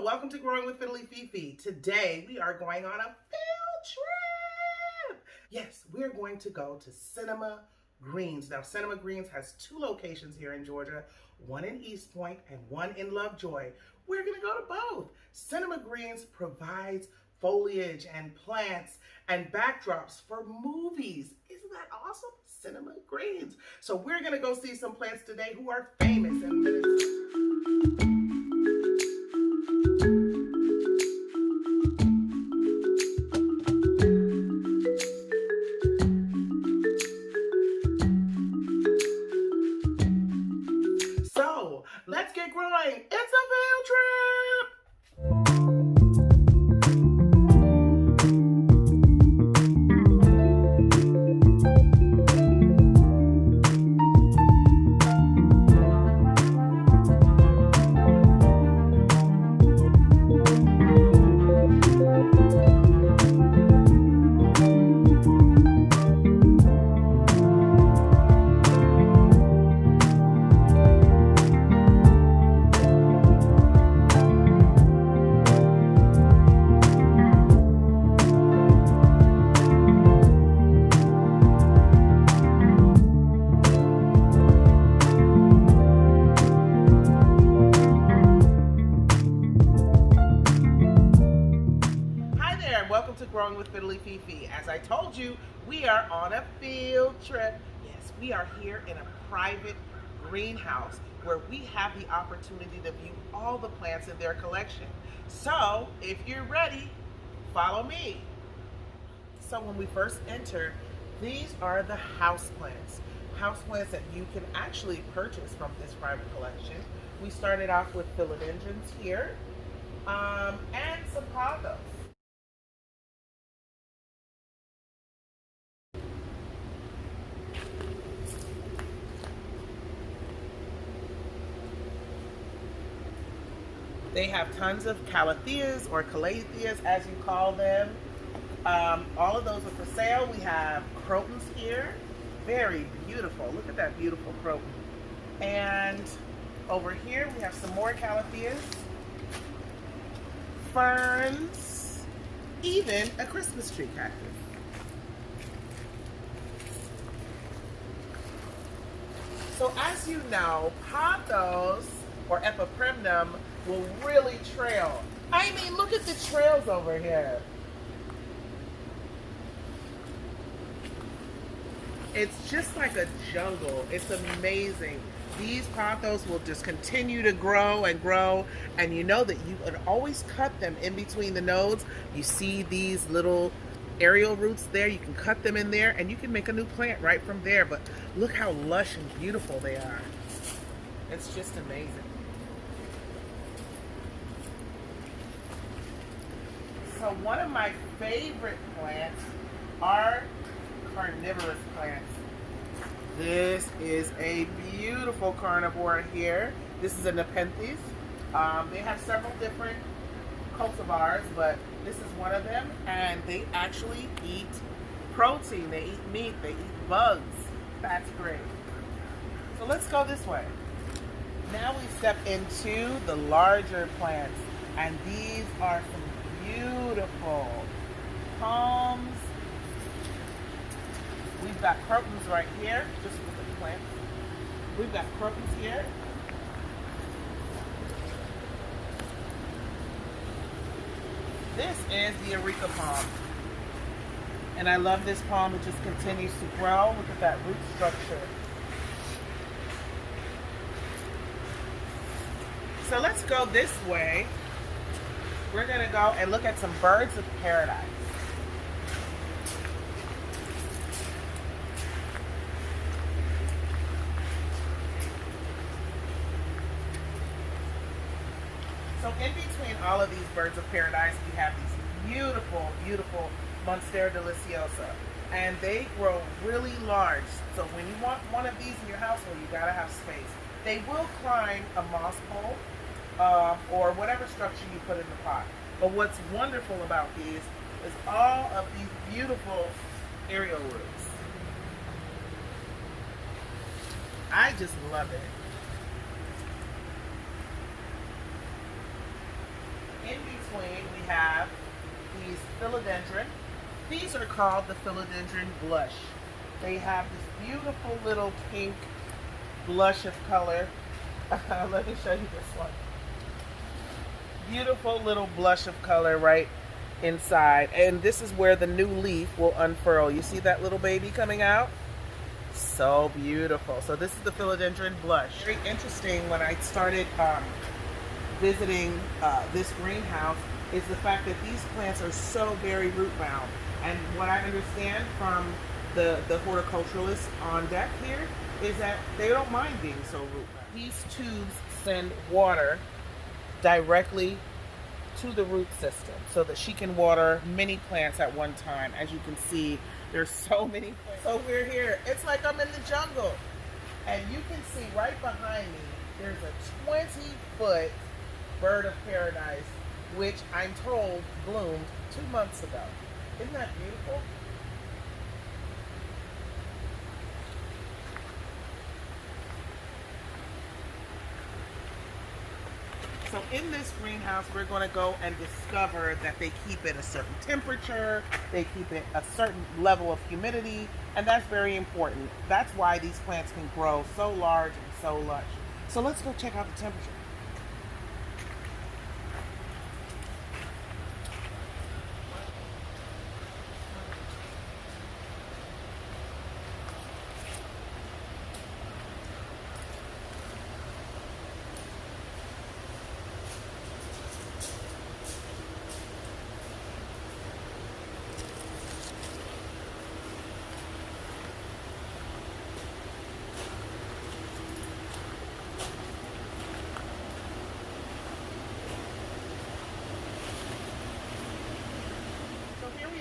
welcome to Growing with Fiddly Fifi. Today we are going on a field trip. Yes, we're going to go to Cinemagreens. Now, Cinemagreens has two locations here in Georgia, one in East Point and one in Lovejoy. We're going to go to both. Cinemagreens provides foliage and plants and backdrops for movies. Isn't that awesome? Cinemagreens. So we're going to go see some plants today who are famous in Minnesota. So let's get growing. It's a field trip. Welcome to Growing with Fiddly Fifi. As I told you, we are on a field trip. Yes, we are here in a private greenhouse where we have the opportunity to view all the plants in their collection. So, if you're ready, follow me. So when we first enter, these are the house plants. House plants that you can actually purchase from this private collection. We started off with philodendrons here, and some pothos. They have tons of calatheas or calatheas as you call them. All of those are for sale. We have crotons here. Very beautiful. Look at that beautiful croton. And over here we have some more calatheas, ferns, even a Christmas tree cactus. So as you know, pothos or epipremnum will really trail. I mean, look at the trails over here. It's just like a jungle. It's amazing. These pothos will just continue to grow and grow, and you know that you can always cut them in between the nodes. You see these little aerial roots there, you can cut them in there and you can make a new plant right from there. But look how lush and beautiful they are. It's just amazing. So one of my favorite plants are carnivorous plants. This is a beautiful carnivore here. This is a Nepenthes. They have several different cultivars, but this is one of them, and they actually eat protein. They eat meat. They eat bugs. That's great. So let's go this way. Now we step into the larger plants, and these are some beautiful palms. We've got crotons right here. Just look at the plants. We've got crotons here. This is the Areca palm. And I love this palm. It just continues to grow. Look at that root structure. So let's go this way. We're going to go and look at some birds of paradise. So in between all of these birds of paradise, we have these beautiful, beautiful Monstera deliciosa. And they grow really large. So when you want one of these in your household, you gotta have space. They will climb a moss pole or whatever structure you put in the pot. But what's wonderful about these is all of these beautiful aerial roots. I just love it. in between, we have these philodendron. These are called the philodendron blush. They have this beautiful little pink blush of color. Let me show you this one. Beautiful little blush of color right inside. And this is where the new leaf will unfurl. You see that little baby coming out? So beautiful. So this is the philodendron blush. Very interesting when I started visiting this greenhouse is the fact that these plants are so very root bound. And what I understand from the horticulturalists on deck here is that they don't mind being so root bound. These tubes send water directly to the root system so that she can water many plants at one time. As you can see, there's so many plants. So we're here. It's like I'm in the jungle. And you can see right behind me, there's a 20-foot bird of paradise, which I'm told bloomed 2 months ago. Isn't that beautiful? So in this greenhouse, we're going to go and discover that they keep it a certain temperature, they keep it a certain level of humidity, and that's very important. That's why these plants can grow so large and so lush. So let's go check out the temperature.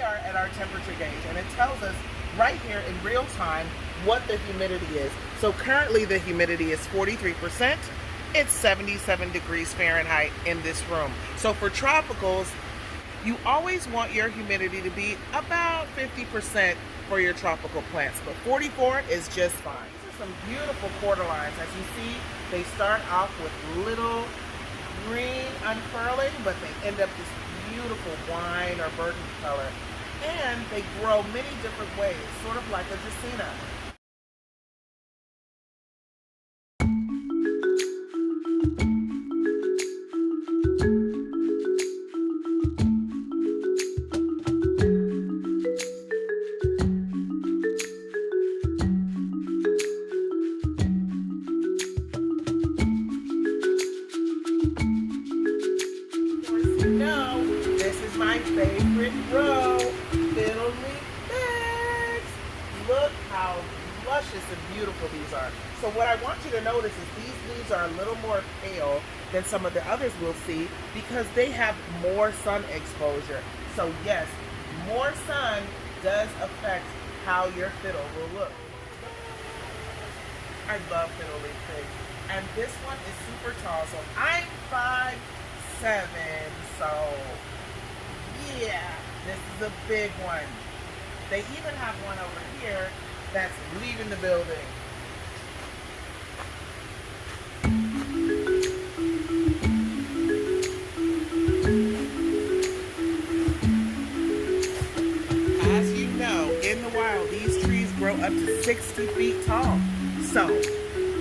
Are at our temperature gauge, and it tells us right here in real time what the humidity is. So currently the humidity is 43%. It's 77 degrees Fahrenheit in this room. So for tropicals, you always want your humidity to be about 50% for your tropical plants, but 44 is just fine. These are some beautiful cordyline. As you see, they start off with little green unfurling, but they end up this beautiful wine or burgundy color. And they grow many different ways, sort of like a Dracaena. My favorite row, fiddle leaf bags. Look how luscious and beautiful these are. So what I want you to notice is these leaves are a little more pale than some of the others we'll see because they have more sun exposure. So yes, more sun does affect how your fiddle will look. I love fiddle leaf figs. And this one is super tall. So I'm 5'7", so yeah, this is a big one. They even have one over here that's leaving the building. As you know, in the wild, these trees grow up to 60 feet tall. So,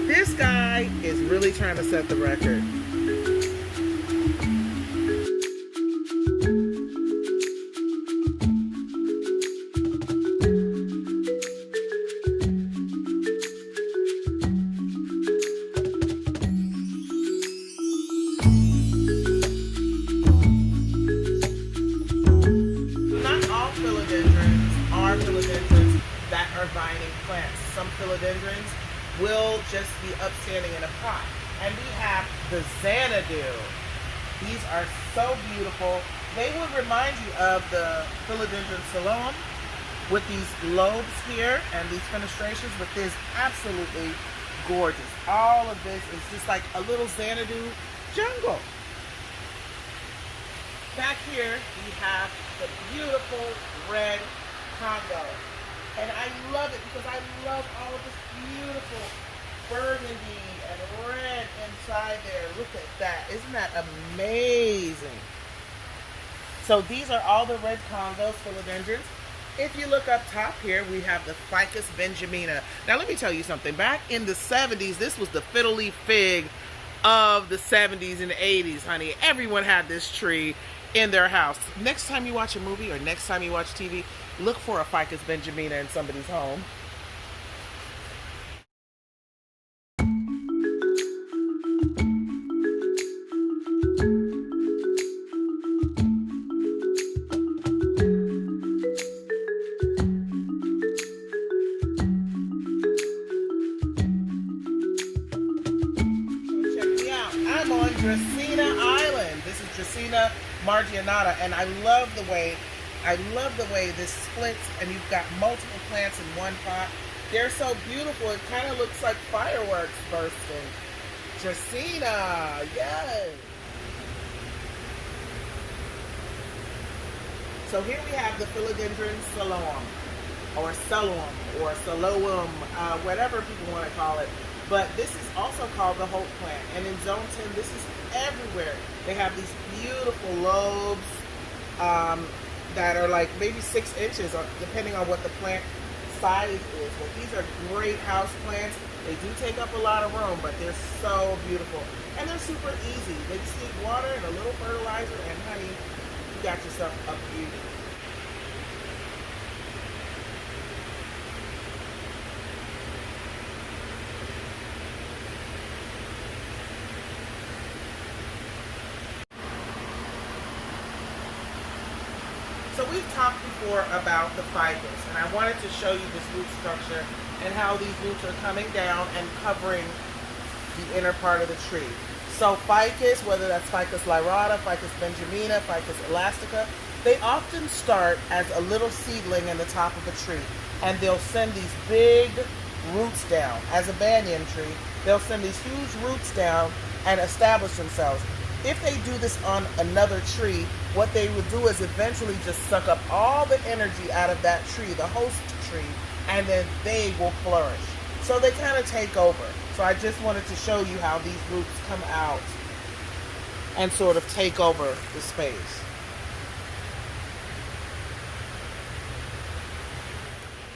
this guy is really trying to set the record. Philodendrons that are vining plants. Some philodendrons will just be upstanding in a pot. And we have the Xanadu. These are so beautiful. They would remind you of the philodendron Ceylon with these lobes here and these fenestrations, but this is absolutely gorgeous. All of this is just like a little Xanadu jungle. Back here, we have the beautiful red Congo. And I love it because I love all of this beautiful burgundy and red inside there. Look at that. Isn't that amazing? So these are all the red congos, philodendrons. If you look up top here, we have the Ficus benjamina. Now let me tell you something. Back in the 70s, this was the fiddle leaf fig of the 70s and 80s, honey. Everyone had this tree in their house. Next time you watch a movie or next time you watch TV, look for a Ficus benjamina in somebody's home. I'm on Dracaena Island. This is Dracaena marginata, and I love the way this splits, and you've got multiple plants in one pot. They're so beautiful. It kind of looks like fireworks bursting. Dracaena, yes. So here we have the philodendron siloam, or siloam, whatever people want to call it. But this is also called the hope plant. And in Zone 10, this is everywhere. They have these beautiful lobes that are like maybe 6 inches, depending on what the plant size is. But these are great house plants. They do take up a lot of room, but they're so beautiful. And they're super easy. They just need water and a little fertilizer, and honey, you got yourself a beauty. So we've talked before about the ficus, and I wanted to show you this root structure and how these roots are coming down and covering the inner part of the tree. So ficus, whether that's Ficus lyrata, Ficus benjamina, Ficus elastica, they often start as a little seedling in the top of a tree, and they'll send these big roots down. As a banyan tree, they'll send these huge roots down and establish themselves. If they do this on another tree, what they would do is eventually just suck up all the energy out of that tree, the host tree, and then they will flourish. So they kind of take over. So I just wanted to show you how these roots come out and sort of take over the space.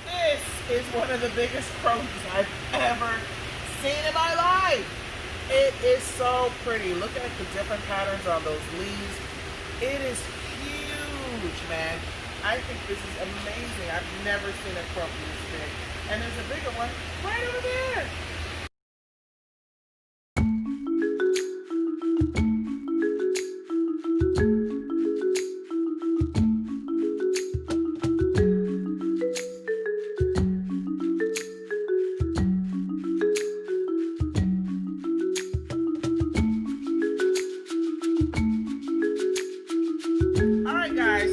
This is one of the biggest crocus I've ever seen in my life. It is so pretty. Look at the different patterns on those leaves. It is huge, man. I think this is amazing. I've never seen a crocus this big. And there's a bigger one right over there.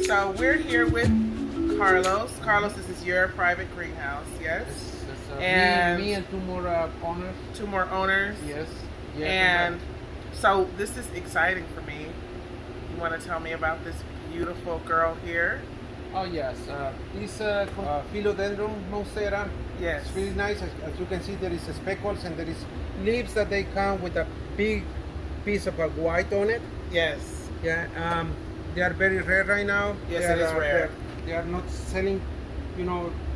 So we're here with Carlos. Carlos, this is your private greenhouse, yes? And me and two more owners. Two more owners? Yes. And so this is exciting for me. You want to tell me about this beautiful girl here? Oh yes, this Philodendron Monstera. Yes. It's really nice. As you can see, there is speckles and there is leaves that they come with a big piece of white on it. Yes. Yeah. They are very rare right now. Yes, it is rare. They are not selling,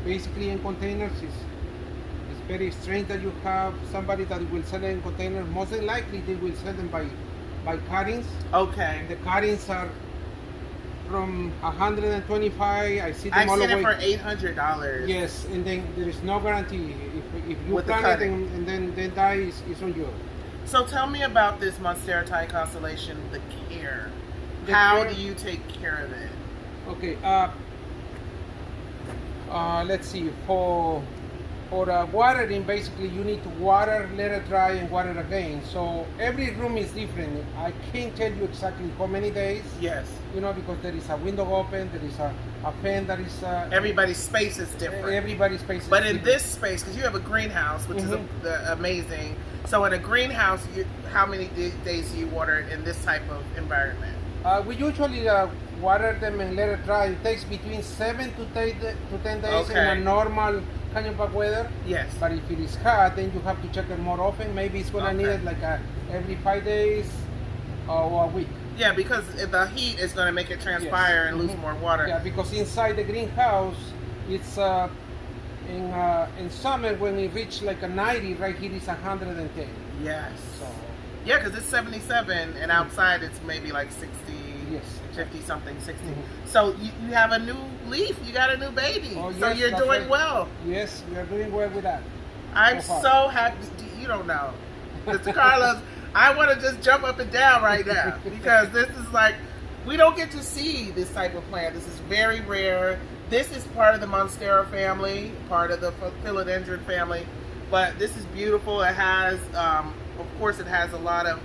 basically in containers. It's very strange that you have somebody that will sell it in containers. Most likely they will sell them by cuttings. Okay. The cuttings are from 125. I see them I've all the seen way. it for $800. Yes, and then there is no guarantee. If you with plant it and then die, it's on you. So tell me about this Monstera Thai Constellation, the care. How do you take care of it? Okay. Let's see. For watering, basically, you need to water, let it dry, and water again. So every room is different. I can't tell you exactly how many days. Yes. Because there is a window open, there is a fan that is. Everybody's space is different. Everybody's space is But different. in this space, because you have a greenhouse, which is amazing. So in a greenhouse, how many days do you water in this type of environment? We usually water them and let it dry. It takes between 7 to 10 days in a normal kind of weather. Yes. But if it is hot, then you have to check it more often. Maybe it's gonna need it like every 5 days or a week. Yeah, because the heat is going to make it transpire and lose more water. Yeah, because inside the greenhouse, it's in summer when it reach like a 90, right here is 110. Yes. So yeah, because it's 77 and outside it's maybe like 60, yes, 50 something, 60. So you have a new leaf. You got a new baby. Oh, so yes, you're that's doing right. well. Yes, we are doing well with that. I'm so happy. You don't know. Mr. Carlos, I want to just jump up and down right now because this is like, we don't get to see this type of plant. This is very rare. This is part of the Monstera family, part of the philodendron family, but this is beautiful. It has, of course, it has a lot of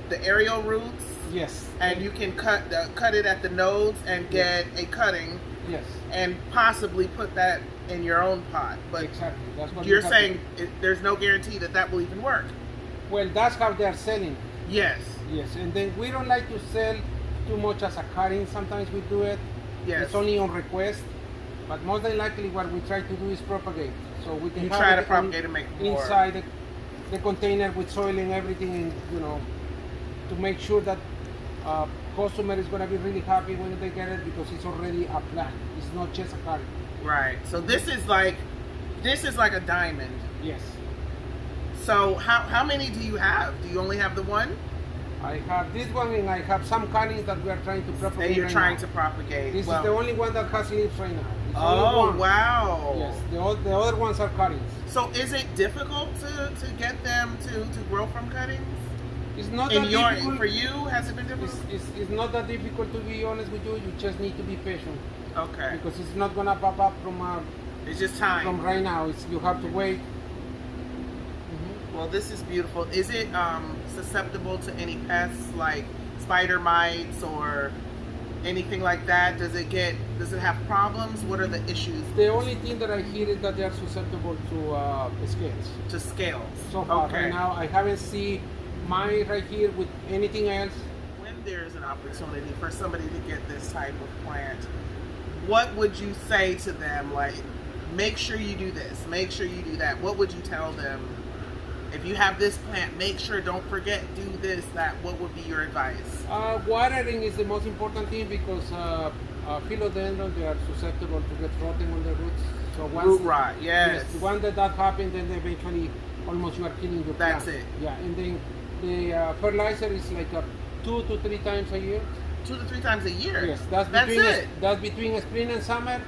the aerial roots. Yes. And you can cut it at the nodes and get a cutting. Yes. And possibly put that in your own pot. But exactly. That's what you're saying there's no guarantee that will even work. Well, that's how they're selling. Yes. Yes, and then we don't like to sell too much as a cutting. Sometimes we do it. Yes. It's only on request. But most than likely what we try to do is propagate. So we can try to propagate and make more. Inside the container with soil and everything, and to make sure that customer is going to be really happy when they get it because it's already a plant. It's not just a cutting. Right. So this is like a diamond. Yes. So how many do you have? Do you only have the one? I have this one and I have some cuttings that we are trying to propagate. And you're trying to propagate. This is the only one that has leaves right now. It's oh, wow. Yes, the other ones are cuttings. So is it difficult to get them to grow from cuttings? It's not that difficult. For you, has it been difficult? It's not that difficult, to be honest with you. You just need to be patient. Okay. Because it's not going to pop up from... it's just time. From right now. You have to wait. Well, this is beautiful. Is it susceptible to any pests like spider mites or anything like that? Does it have problems? What are the issues? The only thing that I hear is that they are susceptible to scales. To scales. So far, right now, I haven't seen mine right here with anything else. When there's an opportunity for somebody to get this type of plant, what would you say to them? Like, make sure you do this, make sure you do that. What would you tell them? If you have this plant, make sure, don't forget, do this, that. What would be your advice? Watering is the most important thing because philodendron, they are susceptible to get rotting on the roots. So root rot, yes. Once that happens, then eventually almost you are killing your plant. That's it. Yeah, and then the fertilizer is like 2 to 3 times a year. 2 to 3 times a year? Yes, that's it. That's between spring and summer.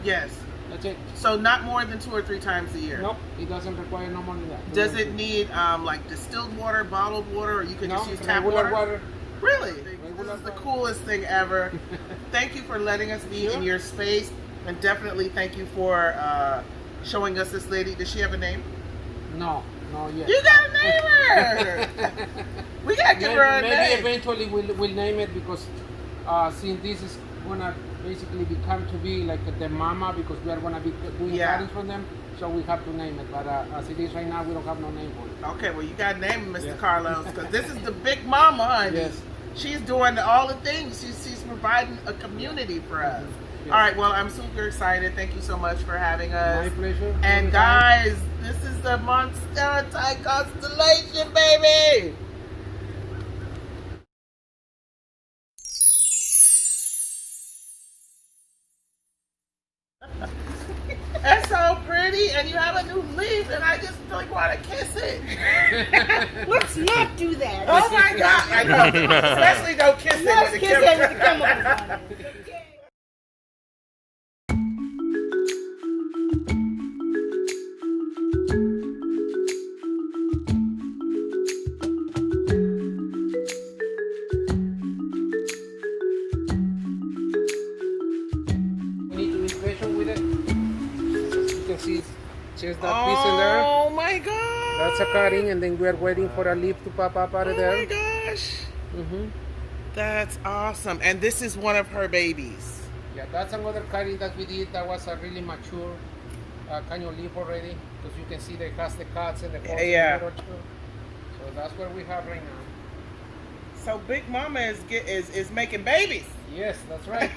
Yes. That's it. So not more than 2 or 3 times a year? Nope, it doesn't require no more than that. Does it need like distilled water, bottled water, or you can just use tap water? Really? This is the coolest thing ever. Thank you for letting us be in your space, and definitely thank you for showing us this lady. Does she have a name? No yet. You gotta name her! We gotta give her a name. Maybe eventually we'll name it because since this is gonna basically become to be like the mama because we are gonna be doing cuttings from them, so we have to name it. But as it is right now, we don't have no name for it. Okay, well you gotta name it, Mr. Carlos, because this is the big mama, honey. Yes. She's doing all the things. She's providing a community for us. Yes. All right, well, I'm super excited. Thank you so much for having us. My pleasure. And guys, this is the Monstera Thai Constellation, baby! That's so pretty, and you have a new leaf, and I just like want to kiss it. Let's not do that. Oh my God! I know. Especially don't kiss it with the chemicals on it. We need to be patient with it. As you can see, just that piece in there. Oh my God! That's a cutting, and then we are waiting for a leaf to pop up out of there. Oh my gosh! That's awesome. And this is one of her babies. Yeah, that's another cutting that we did. That was a really mature kind of leaf already, because you can see that it has the cuts and the holes in the middle too. So that's what we have right now. So Big Mama is making babies. Yes, that's right.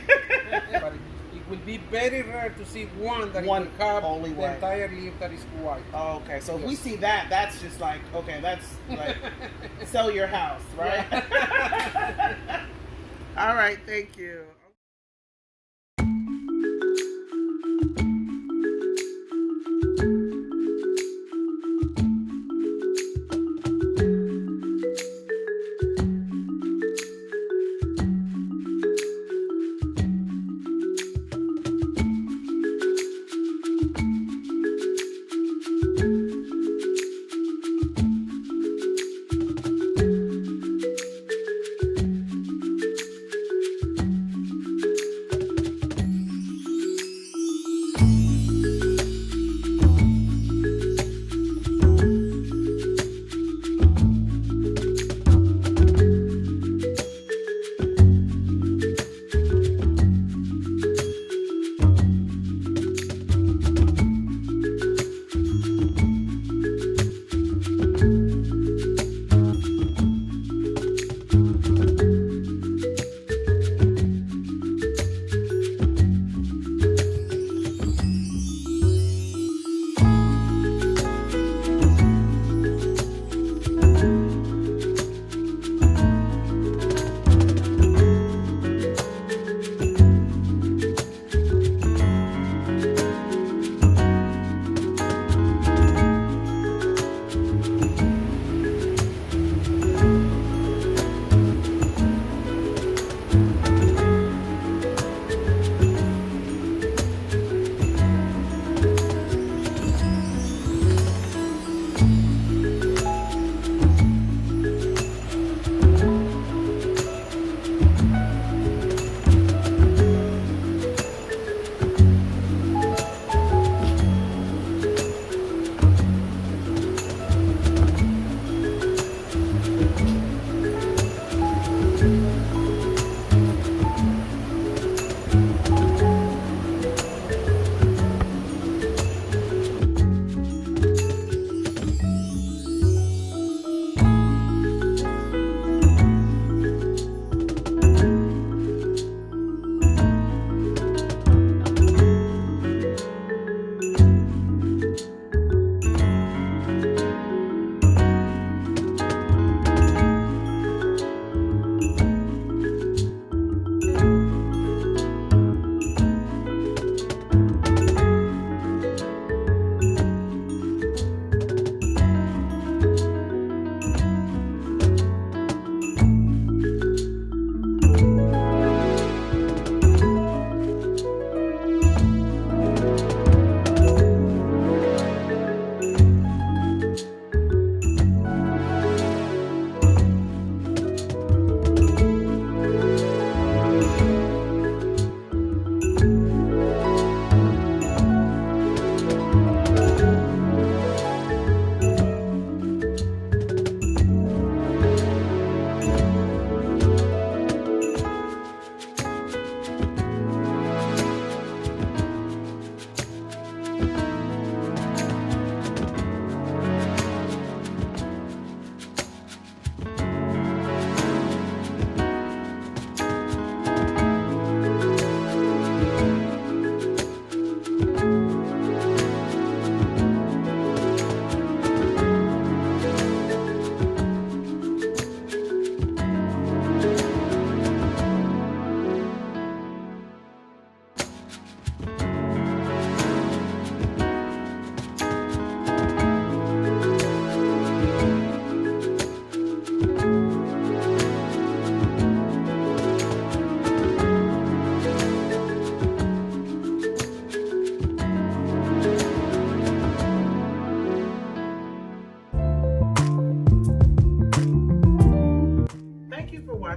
But It will be very rare to see one that One will have only the white. entire leaf that is white. Oh, okay, so if we Yes. see that, that's just like, okay, that's like sell your house, right? All right, thank you.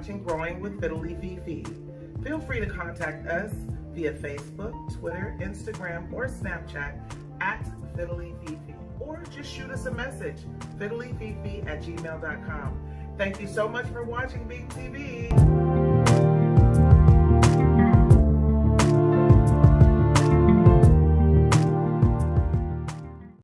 watching Growing with Fiddly Fifi. Feel free to contact us via Facebook, Twitter, Instagram, or Snapchat at Fiddly Fifi, or just shoot us a message, fiddlyfifi@gmail.com. Thank you so much for watching Big TV.